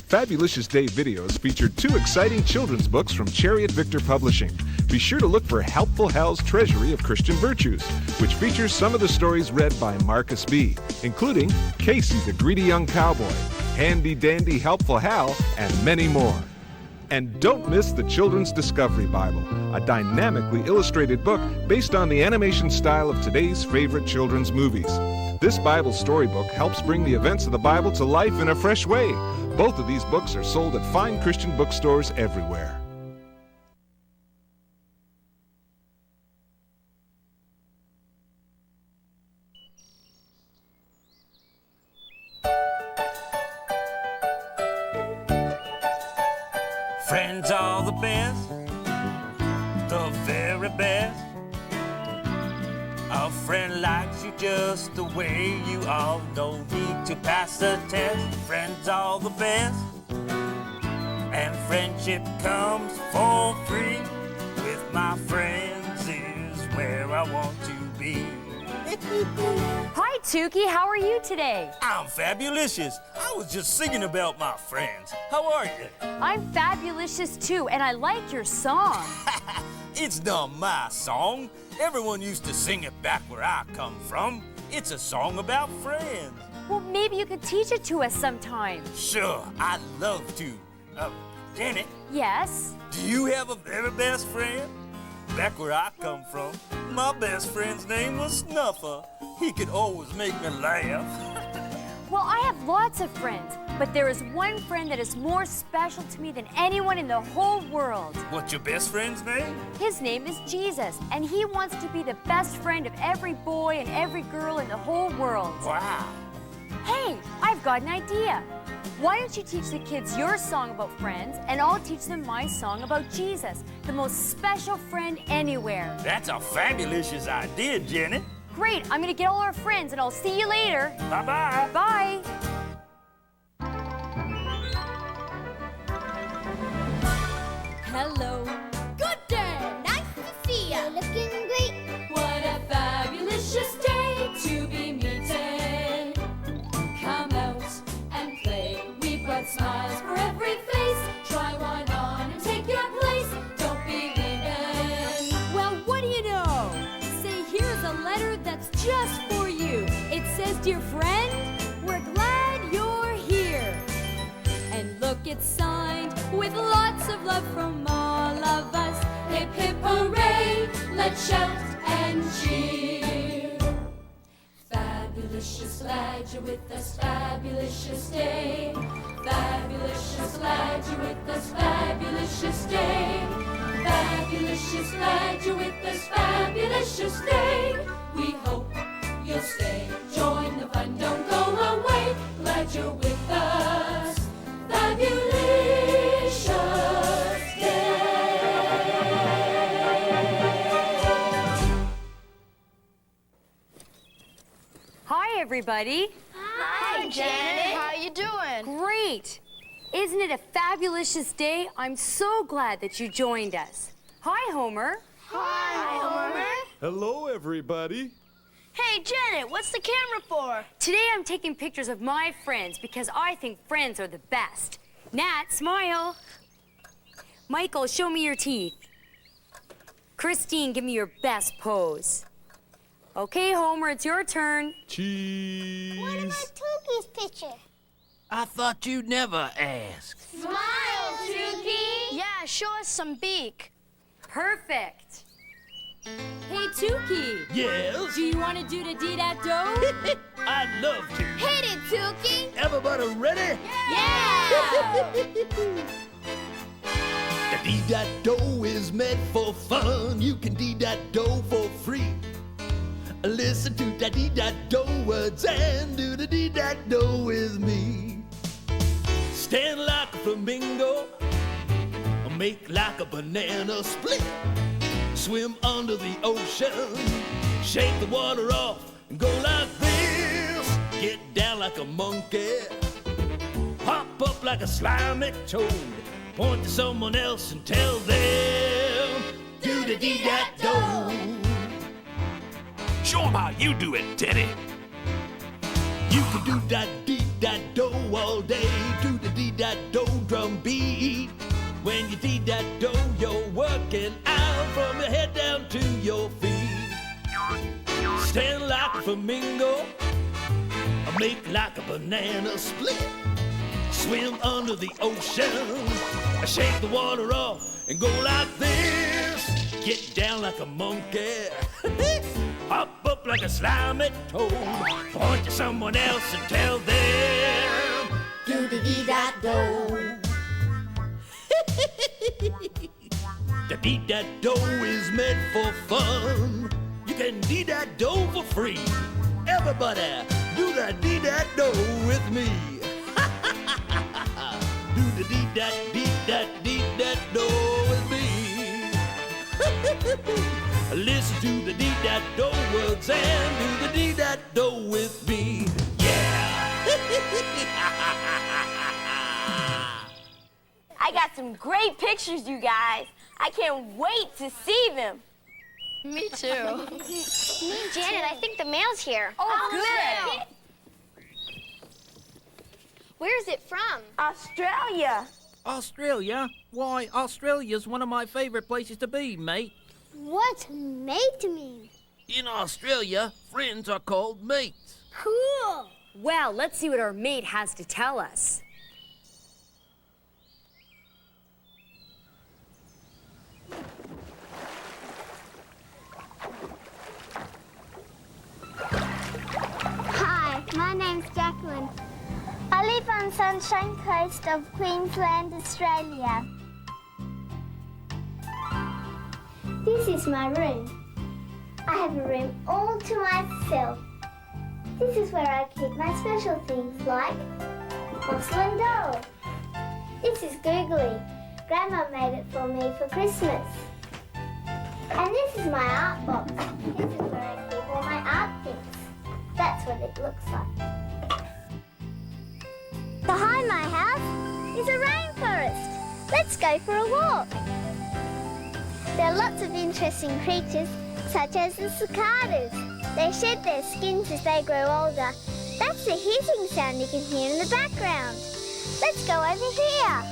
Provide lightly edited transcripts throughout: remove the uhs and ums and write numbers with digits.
Fabulcious Day videos featured 2 exciting children's books from Chariot Victor Publishing. Be sure to look for Helpful Hal's Treasury of Christian Virtues, which features some of the stories read by Marcus B., including Casey the Greedy Young Cowboy, Handy Dandy Helpful Hal, and many more. And don't miss the Children's Discovery Bible, a dynamically illustrated book based on the animation style of today's favorite children's movies. This Bible storybook helps bring the events of the Bible to life in a fresh way. Both of these books are sold at fine Christian bookstores everywhere. Friends are the best, the very best. A friend likes you just the way you are. No need to pass the test. Friends are the best, and friendship comes for free. With my friends is where I want to be. Hi, Tukey. How are you today? I'm Fabulcious. I was just singing about my friends. How are you? I'm Fabulcious too, and I like your song. It's not my song. Everyone used to sing it back where I come from. It's a song about friends. Well, maybe you could teach it to us sometime. Sure, I'd love to. Janet, Yes? do you have a very best friend? Back where I come from, my best friend's name was Snuffer. He could always make me laugh. Well, I have lots of friends, but there is one friend that is more special to me than anyone in the whole world. What's your best friend's name? His name is Jesus, and he wants to be the best friend of every boy and every girl in the whole world. Wow. Hey, I've got an idea. Why don't you teach the kids your song about friends, and I'll teach them my song about Jesus, the most special friend anywhere. That's a fabulous idea, Janet. Great, I'm gonna get all our friends, and I'll see you later. Bye-bye. Bye. Hello. Good day. Nice to see ya. You're looking great. What a fabulous day to be meeting. Come out and play. We've got smiles for every face. Try one on and take your place. Don't be leaving. Well, what do you know? Say, here's a letter that's just for you. It says, dear friend, we're glad you're here. And look, it's signed with lots of love from all of us. Hip, hip, hooray, let's shout and cheer. Fabulous, glad you're with us, fabulous day. Fabulous, glad you're with us, fabulous day. Fabulous, glad you're with us, fabulous day. We hope you'll stay, join the fun, don't go away. Glad you're with us, fabulous day. Hi, everybody. Hi, Janet. How you doing? Great. Isn't it a fabulous day? I'm so glad that you joined us. Hi, Homer. Hi, Homer. Hello, everybody. Hey, Janet, what's the camera for? Today I'm taking pictures of my friends because I think friends are the best. Nat, smile. Michael, show me your teeth. Christine, give me your best pose. Okay, Homer, it's your turn. Cheese. What about Tukey's picture? I thought you'd never ask. Smile, Tukey. Yeah, show us some beak. Perfect. Hey, Tukey. Yes? Do you want to do the dee-dat-do? I'd love to. Hit it, Tukey. Everybody ready? Yeah. The dee-dat-do is meant for fun. You can dee-dat-do for free. Listen to the dee-dat-do words and do the dee-dat-do with me. Stand like a flamingo, make like a banana split. Swim under the ocean, shake the water off and go like this. Get down like a monkey, hop up like a slimy toad. Point to someone else and tell them, do the dee-dat-do. Show 'em how you do it, Teddy. You can do that dee-dat-do all day. Do the dee dee-da-do drum beat. When you dee-da-do, you're working out from your head down to your feet. Stand like a flamingo, make like a banana split. Swim under the ocean, shake the water off and go like this. Get down like a monkey, hop up like a slimy toad. Point to someone else and tell them, do-da-dee-da-do. The dee-da-do is meant for fun. You can dee-da-do for free. Everybody, do the dee-da-do with me. Do the dee-da-dee-da-dee-da-do with me. Listen to the dee-da-do words and do the dee-da-do with me. Yeah. I got some great pictures, you guys. I can't wait to see them. Me too. Me and Janet, I think the mail's here. Oh, good. Where is it from? Australia. Australia? Why, Australia's one of my favorite places to be, mate. What's mate mean? In Australia, friends are called mates. Cool. Well, let's see what our mate has to tell us. Hi, my name's Jacqueline. I live on Sunshine Coast of Queensland, Australia. This is my room. I have a room all to myself. This is where I keep my special things like porcelain doll. This is Googly. Grandma made it for me for Christmas. And this is my art box. This is where I keep all my art things. That's what it looks like. Behind my house is a rainforest. Let's go for a walk. There are lots of interesting creatures, such as the cicadas. They shed their skins as they grow older. That's the hissing sound you can hear in the background. Let's go over here.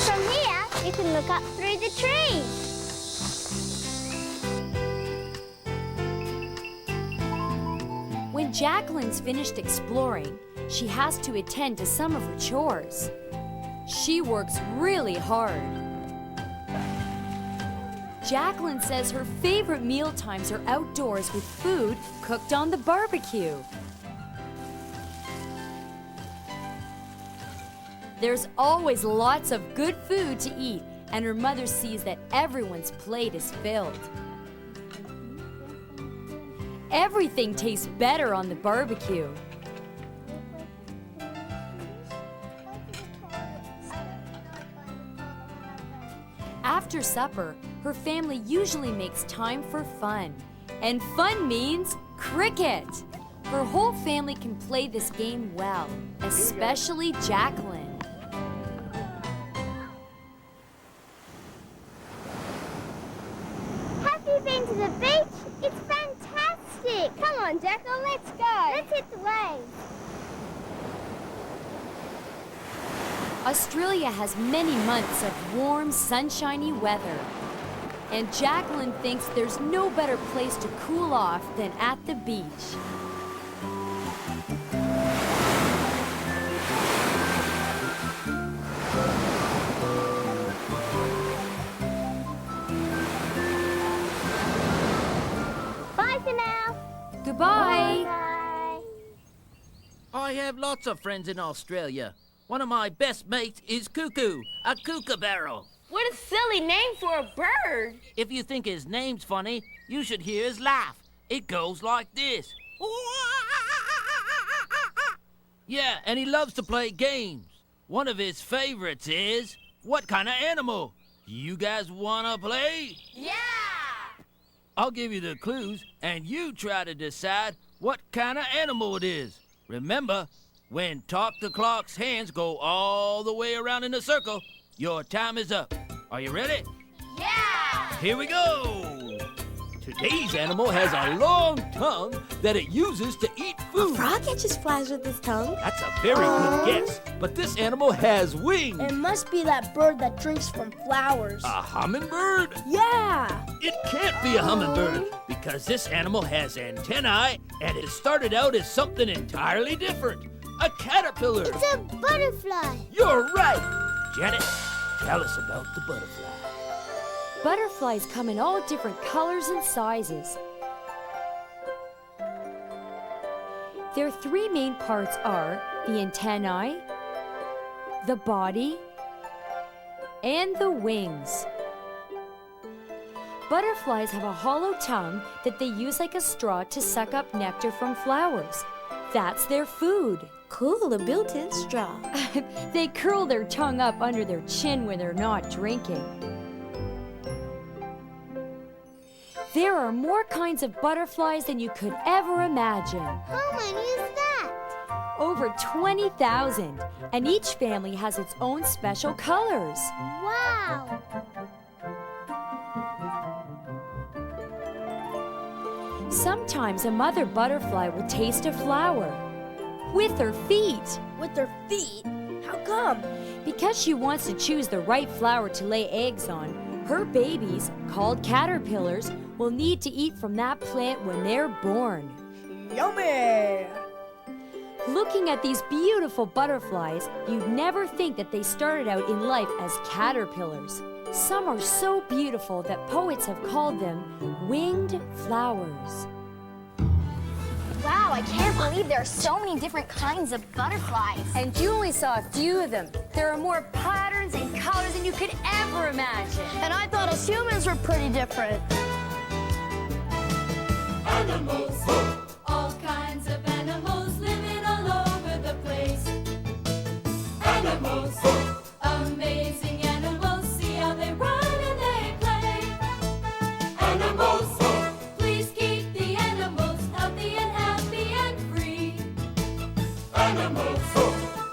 From here, you can look up through the trees. When Jacqueline's finished exploring, she has to attend to some of her chores. She works really hard. Jacqueline says her favorite meal times are outdoors with food cooked on the barbecue. There's always lots of good food to eat, and her mother sees that everyone's plate is filled. Everything tastes better on the barbecue. After supper, her family usually makes time for fun. And fun means cricket. Her whole family can play this game well, especially Jacqueline. Have you been to the beach? It's fantastic. Come on, Jacko, let's go. Let's hit the waves. Australia has many months of warm, sunshiny weather. And Jacqueline thinks there's no better place to cool off than at the beach. Bye for now. Goodbye. Bye. I have lots of friends in Australia. One of my best mates is Cuckoo, a kookaburra. What a silly name for a bird. If you think his name's funny, you should hear his laugh. It goes like this. Yeah, and he loves to play games. One of his favorites is, what kind of animal? You guys wanna play? Yeah! I'll give you the clues, and you try to decide what kind of animal it is. Remember, when Talk the Clock's hands go all the way around in a circle, your time is up. Are you ready? Yeah! Here we go! Today's animal has a long tongue that it uses to eat food. A frog catches flies with his tongue. That's a very good guess. But this animal has wings. It must be that bird that drinks from flowers. A hummingbird? Yeah! It can't be a hummingbird because this animal has antennae and it started out as something entirely different. A caterpillar. It's a butterfly. You're right. Janet, tell us about the butterfly. Butterflies come in all different colors and sizes. Their three main parts are the antennae, the body, and the wings. Butterflies have a hollow tongue that they use like a straw to suck up nectar from flowers. That's their food. Cool, a built-in straw. They curl their tongue up under their chin when they're not drinking. There are more kinds of butterflies than you could ever imagine. How many is that? Over 20,000, and each family has its own special colors. Wow. Sometimes a mother butterfly will taste a flower with her feet. With their feet? How come? Because she wants to choose the right flower to lay eggs on, her babies, called caterpillars, will need to eat from that plant when they're born. Yummy! Looking at these beautiful butterflies, you'd never think that they started out in life as caterpillars. Some are so beautiful that poets have called them winged flowers. Wow, I can't believe there are so many different kinds of butterflies. And you only saw a few of them. There are more patterns and colors than you could ever imagine. And I thought us humans were pretty different. Animals, all kinds of animals living all over the place. Animals, amazing animals, see how they run and they play. Animals, please keep the animals healthy and happy and free. Animals,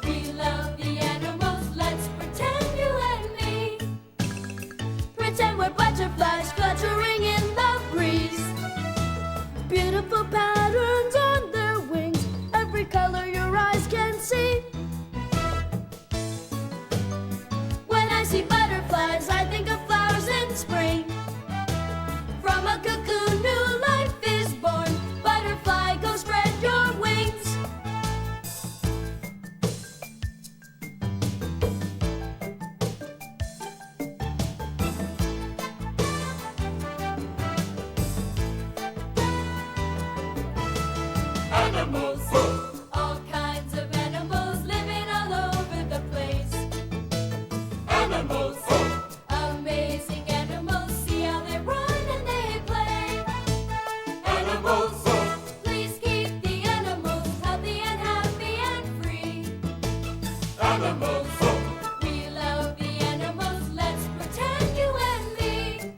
we love the animals, let's pretend you and me. Pretend we're butterflies fluttering in the breeze. Beautiful patterns on their wings, every color your eyes can see. When I see butterflies, I think of flowers in spring. From a cocoon, new life is born. Butterfly, go spread your wings. Animals, all kinds of animals living all over the place. Animals, amazing animals, see how they run and they play. Animals, please keep the animals healthy and happy and free. Animals, we love the animals, let's pretend you and me.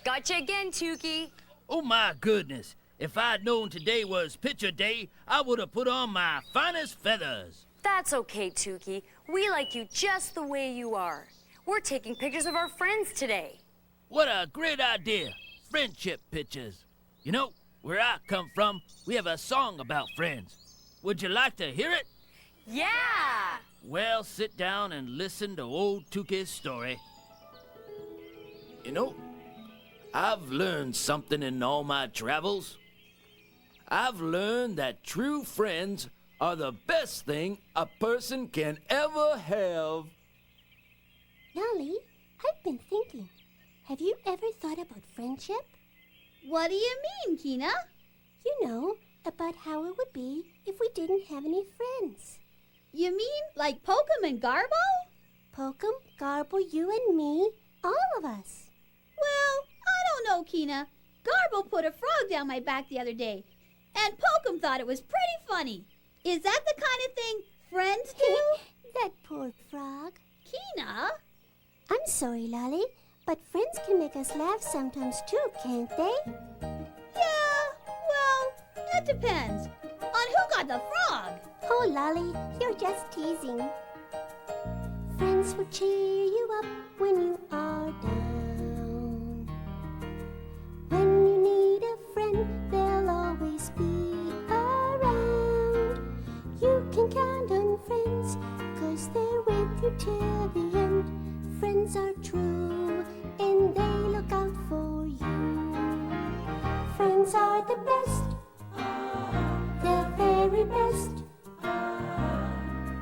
Gotcha again, Tukey. Oh my goodness. If I'd known today was picture day, I would have put on my finest feathers. That's okay, Tukey. We like you just the way you are. We're taking pictures of our friends today. What a great idea. Friendship pictures. You know, where I come from, we have a song about friends. Would you like to hear it? Yeah! Well, sit down and listen to old Tukey's story. You know, I've learned something in all my travels. I've learned that true friends are the best thing a person can ever have. Lolly, I've been thinking. Have you ever thought about friendship? What do you mean, Kina? You know, about how it would be if we didn't have any friends. You mean like Pokum and Garbo? Pokum, Garbo, you and me, all of us. Well, I don't know, Kina. Garbo put a frog down my back the other day, and Pokum thought it was pretty funny. Is that the kind of thing friends do? That poor frog. Kina? I'm sorry, Lolly, But friends can make us laugh sometimes too, can't they? Yeah, well, it depends on who got the frog. Oh, Lolly, you're just teasing. Friends will cheer you up when you are down. When you need a friend, they'll always be around. You can count on friends, 'cause they're with you till the end. Friends are true, and they look out for you. Friends are the best, the very best.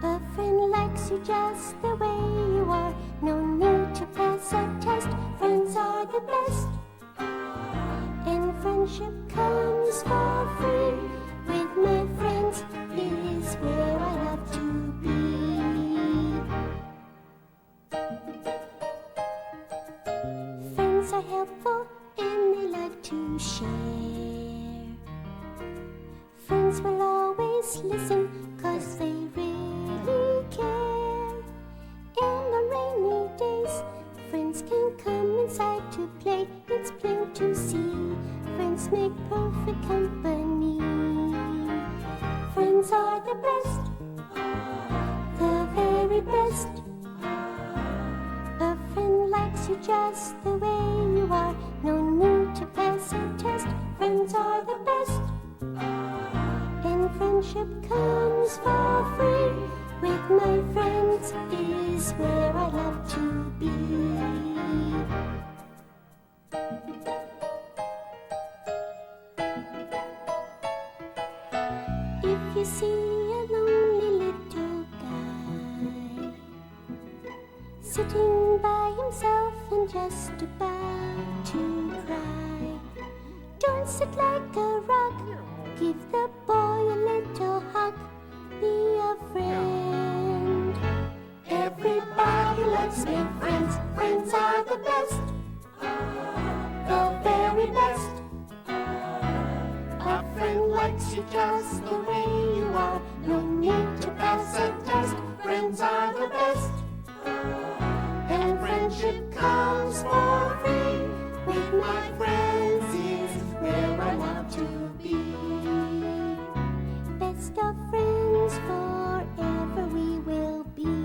A friend likes you just the way you are. No need to pass a test. Friends are the best, and friendship comes for free. With my friends is where I love to be. Friends are helpful and they like to share. Friends will always listen 'cause they really care. And on rainy days, friends can come inside to play. It's plain to see, friends make perfect company. Friends are the best, the very best. A friend likes you just the way you are. No need to pass a test. Friends are the best, and friendship comes for free. With my friends is where I love to be. If you see a lonely little guy sitting by himself and just about to cry, don't sit like a rock. Give the boy a little hug. Be a friend. Everybody loves make friends. Friends are the best, the very best. A friend likes you just the way you are. No need to pass a test. Friends are the best, and friendship comes for free. With my friends is where I love to be. Best of friends forever we will be.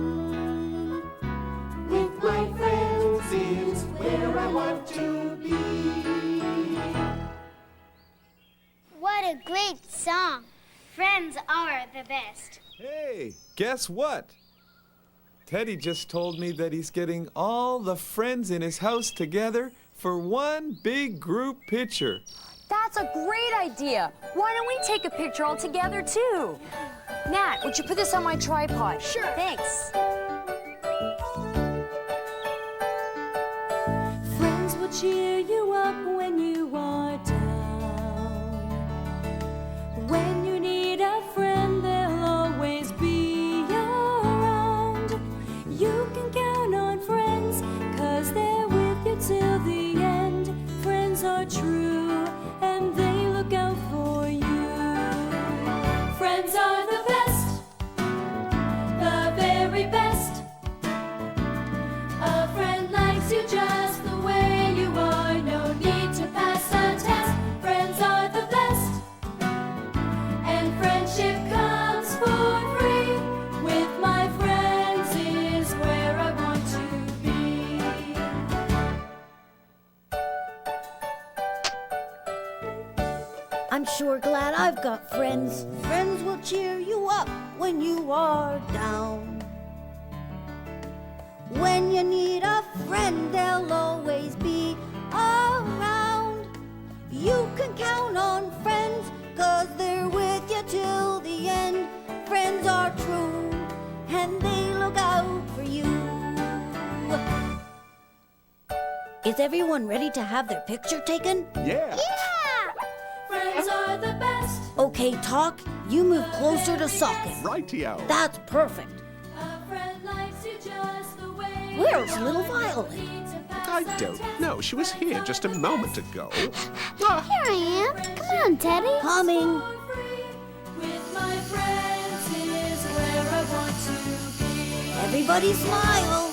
With my friends is where I love to be. What a great song. Friends are the best. Hey, guess what? Teddy just told me that he's getting all the friends in his house together for one big group picture. That's a great idea. Why don't we take a picture all together, too? Nat, would you put this on my tripod? Sure. Thanks. Friends will cheer you up when you are down. When you need a friend, they'll always be around. You can count on friends, 'cause they're with you till the end. Friends are true, and they look out for you. Friends are the best, the very best. A friend likes you just the way you are. No need to pass a test. Friends are the best, and friendship comes for free. With my friends is where I want to be. I'm sure glad I've got friends. Friends will cheer you up when you are down. When you need a friend, they'll always be around. You can count on friends, 'cause they're with you till the end. Friends are true, and they look out for you. Is everyone ready to have their picture taken? Yeah. Friends are the best. Okay, Talk, you move closer to Socket. Rightio. That's perfect. A friend likes you just the way Where's little Violet? I don't know. She was here just a moment ago. Here I am. Come on, Teddy. Coming. With my friends is where I want to be. Everybody smile.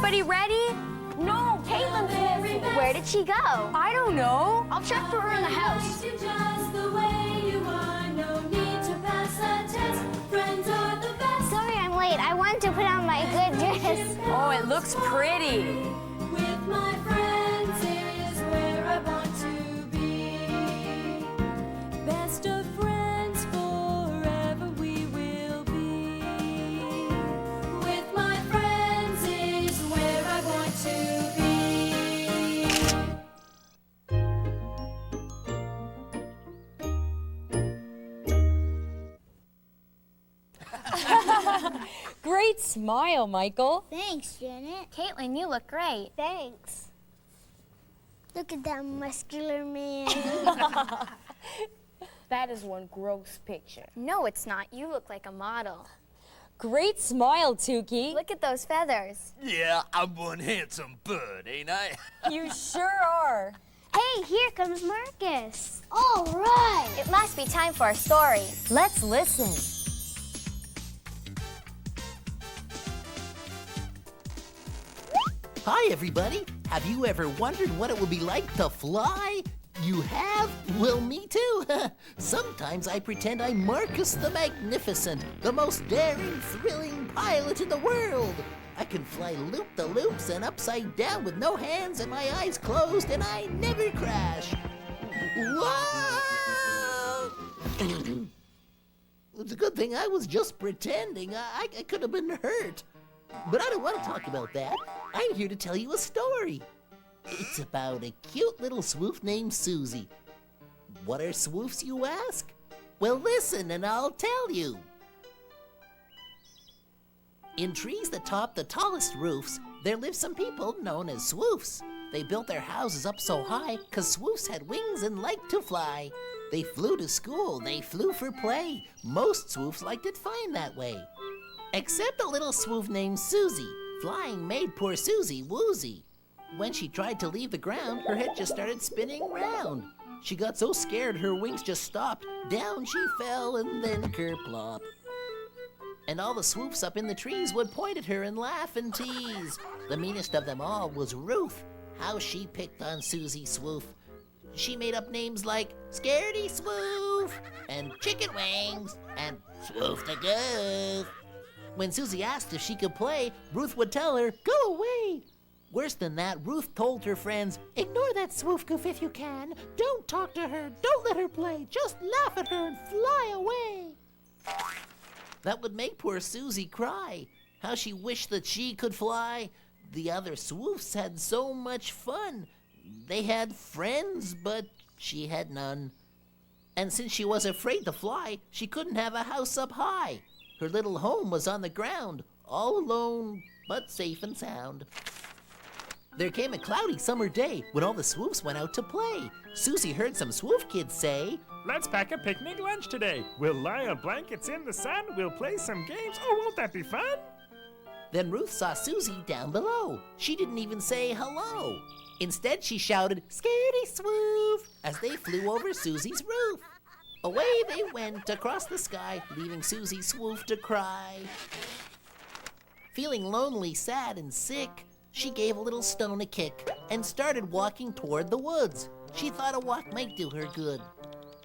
Everybody ready? No, Caitlin's missing. Where did she go? I don't know. I'll check for her in the house. Just the way you are, no need to pass a test. Friends are the best. Sorry I'm late. I wanted to put on my good dress. Oh, it looks pretty. With my friends is where I want to be. Best of friends forever we will be. With my friends is where I want to be. Great smile, Michael. Thanks, Janet. Caitlin, you look great. Thanks. Look at that muscular man. That is one gross picture. No, it's not. You look like a model. Great smile, Tukey. Look at those feathers. Yeah, I'm one handsome bird, ain't I? You sure are. Hey, here comes Marcus. All right. It must be time for a story. Let's listen. Hi, everybody. Have you ever wondered what it would be like to fly? You have? Well, me too. Sometimes I pretend I'm Marcus the Magnificent, the most daring, thrilling pilot in the world. I can fly loop-the-loops and upside down with no hands and my eyes closed, and I never crash. Whoa! It's a good thing I was just pretending. I could have been hurt. But I don't want to talk about that. I'm here to tell you a story. It's about a cute little swoof named Susie. What are swoofs, you ask? Well, listen and I'll tell you. In trees that top the tallest roofs, there live some people known as swoofs. They built their houses up so high 'cause swoofs had wings and liked to fly. They flew to school, they flew for play. Most swoofs liked it fine that way. Except a little swoof named Susie. Flying made poor Susie woozy. When she tried to leave the ground, her head just started spinning round. She got so scared her wings just stopped. Down she fell and then kerplop. And all the swoofs up in the trees would point at her and laugh and tease. The meanest of them all was Ruth. How she picked on Susie Swoof. She made up names like Scaredy Swoof and Chicken Wings and Swoof the Goof. When Susie asked if she could play, Ruth would tell her, "Go away." Worse than that, Ruth told her friends, "Ignore that swoof goof if you can. Don't talk to her. Don't let her play. Just laugh at her and fly away." That would make poor Susie cry. How she wished that she could fly. The other swoofs had so much fun. They had friends, but she had none. And since she was afraid to fly, she couldn't have a house up high. Her little home was on the ground, all alone, but safe and sound. There came a cloudy summer day when all the swoofs went out to play. Susie heard some swoof kids say, "Let's pack a picnic lunch today. We'll lie on blankets in the sun. We'll play some games. Oh, won't that be fun?" Then Ruth saw Susie down below. She didn't even say hello. Instead, she shouted, "Scaredy Swoof," as they flew over Susie's roof. Away they went across the sky, leaving Susie Swoof to cry. Feeling lonely, sad, and sick, she gave a little stone a kick and started walking toward the woods. She thought a walk might do her good.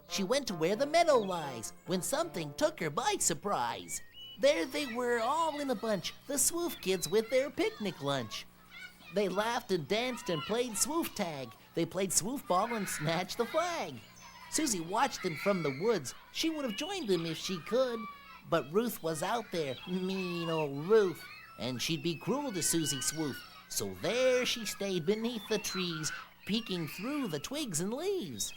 She went to where the meadow lies when something took her by surprise. There they were all in a bunch, the swoof kids with their picnic lunch. They laughed and danced and played swoof tag. They played swoof ball and snatched the flag. Susie watched them from the woods. She would have joined them if she could, but Ruth was out there, mean old Ruth, and she'd be cruel to Susie Swoof. So there she stayed beneath the trees, peeking through the twigs and leaves.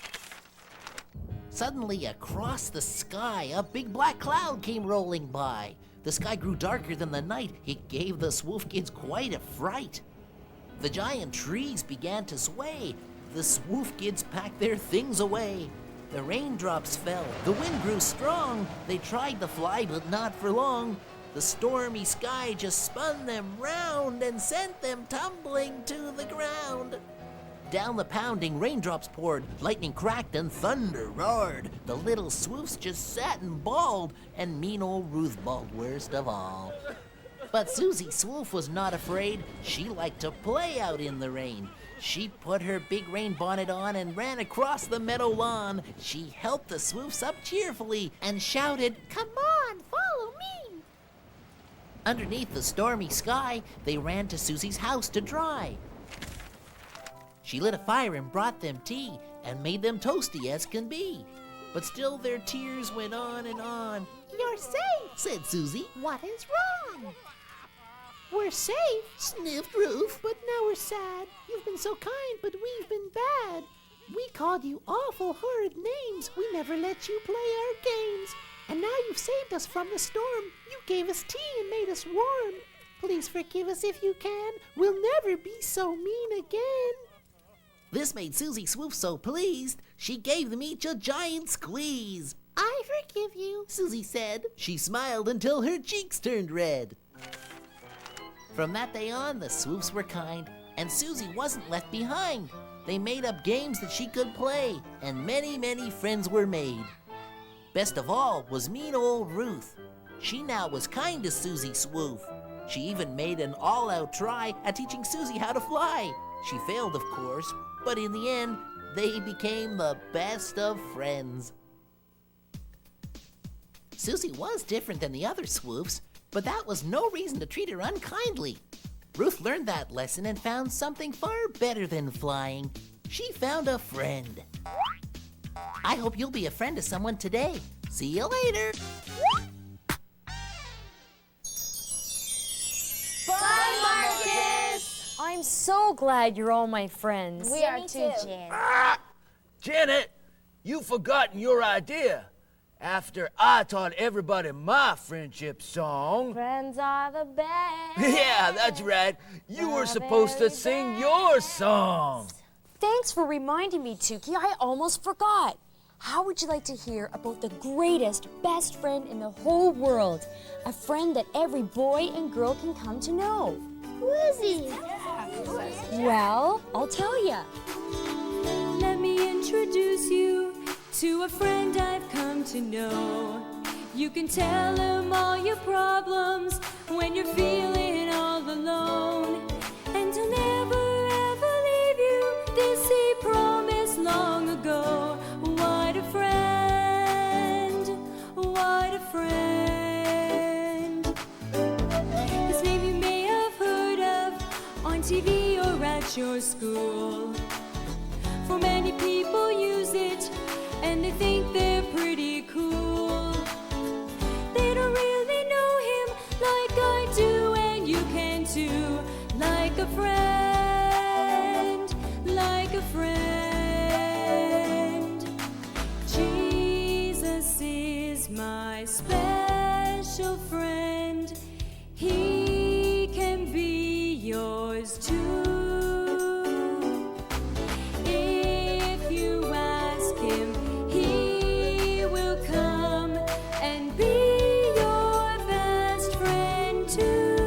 Suddenly, across the sky, a big black cloud came rolling by. The sky grew darker than the night. It gave the swoof kids quite a fright. The giant trees began to sway. The swoof kids packed their things away. The raindrops fell. The wind grew strong. They tried to fly, but not for long. The stormy sky just spun them round and sent them tumbling to the ground. Down the pounding raindrops poured, lightning cracked and thunder roared. The little swoofs just sat and bawled, and mean old Ruth bawled worst of all. But Susie Swoof was not afraid. She liked to play out in the rain. She put her big rain bonnet on and ran across the meadow lawn. She helped the Swoofs up cheerfully and shouted, "Come on, follow me!" Underneath the stormy sky, they ran to Susie's house to dry. She lit a fire and brought them tea and made them toasty as can be. But still their tears went on and on. "You're safe," said Susie. "What is wrong?" "We're safe," sniffed Ruth, "but now we're sad. You've been so kind, but we've been bad. We called you awful horrid names. We never let you play our games. And now you've saved us from the storm. You gave us tea and made us warm. Please forgive us if you can. We'll never be so mean again." This made Susie Swoof so pleased, she gave them each a giant squeeze. "I forgive you," Susie said. She smiled until her cheeks turned red. From that day on, the Swoofs were kind, and Susie wasn't left behind. They made up games that she could play, and many, many friends were made. Best of all was mean old Ruth. She now was kind to Susie Swoof. She even made an all-out try at teaching Susie how to fly. She failed, of course, but in the end, they became the best of friends. Susie was different than the other Swoofs, but that was no reason to treat her unkindly. Ruth learned that lesson and found something far better than flying. She found a friend. I hope you'll be a friend to someone today. See you later. Bye, Marcus! I'm so glad you're all my friends. We are too, Jan. Janet, you've forgotten your idea. After I taught everybody my friendship song. Friends are the best. Yeah, that's right. You were supposed to sing your song. Thanks for reminding me, Tukey. I almost forgot. How would you like to hear about the greatest, best friend in the whole world? A friend that every boy and girl can come to know. Who is he? Well, I'll tell you. Let me introduce you to a friend I've come to know. You can tell him all your problems when you're feeling all alone. And he'll never ever leave you, this he promised long ago. What a friend, what a friend. His name you may have heard of on TV or at your school. For many people use it and they think they're pretty cool. They don't really know him like I do, and you can too. Like a friend, like a friend. Jesus is my special friend. He can be yours too. If you ask him, he will come and be your best friend too.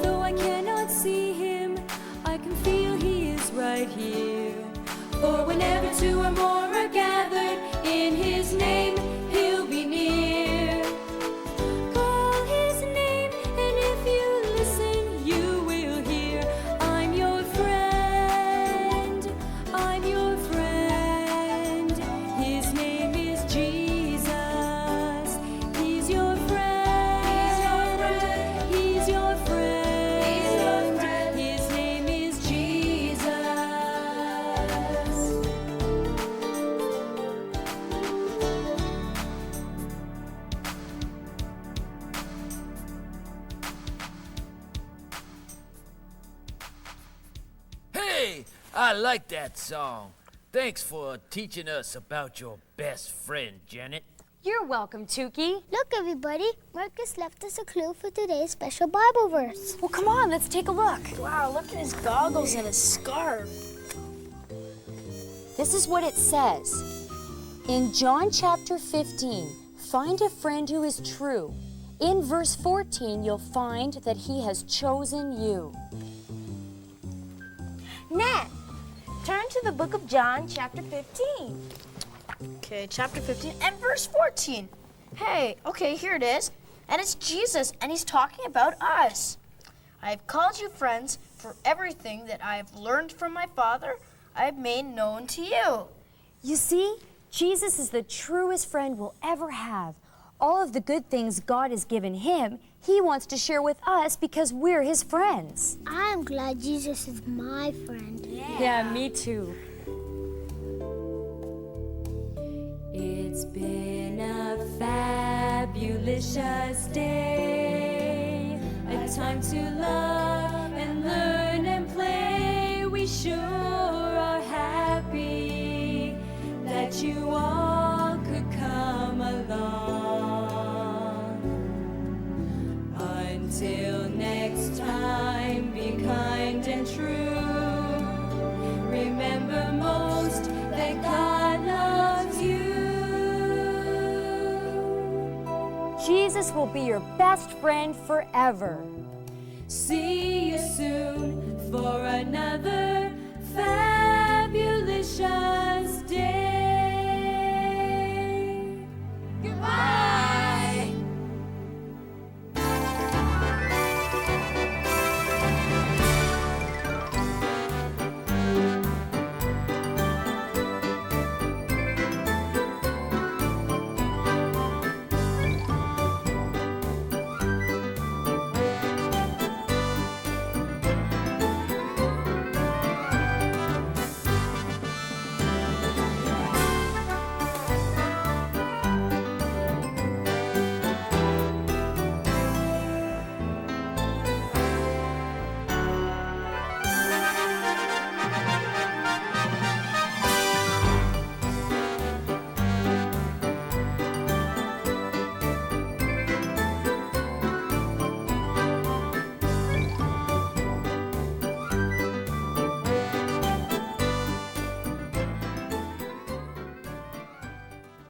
Though I cannot see him, I can feel he is right here. For whenever two or more are gathered in his name, he'll be near. Call his name, and if you listen, you will hear. I'm your friend, I'm your friend. His name is Jesus. He's your friend. He's your friend. His name is Jesus. Hey, I like that song. Thanks for teaching us about your best friend, Janet. You're welcome, Tukey. Look, everybody. Marcus left us a clue for today's special Bible verse. Well, come on, let's take a look. Wow, look at his goggles and his scarf. This is what it says. In John chapter 15, find a friend who is true In verse 14, you'll find that he has chosen you. Nat, turn to the book of John, chapter 15. Okay, chapter 15 and verse 14. Hey, okay, here it is. And it's Jesus, and he's talking about us. I have called you friends, for everything that I have learned from my Father, I have made known to you. You see, Jesus is the truest friend we'll ever have. All of the good things God has given him, he wants to share with us because we're his friends. I'm glad Jesus is my friend. Yeah, me too. It's been a fabulous day, a time to love and learn and play. We sure are happy that you all could come along. Until next time, be kind and true. Remember most that God loves you. Jesus will be your best friend forever. See you soon for another fabulous day.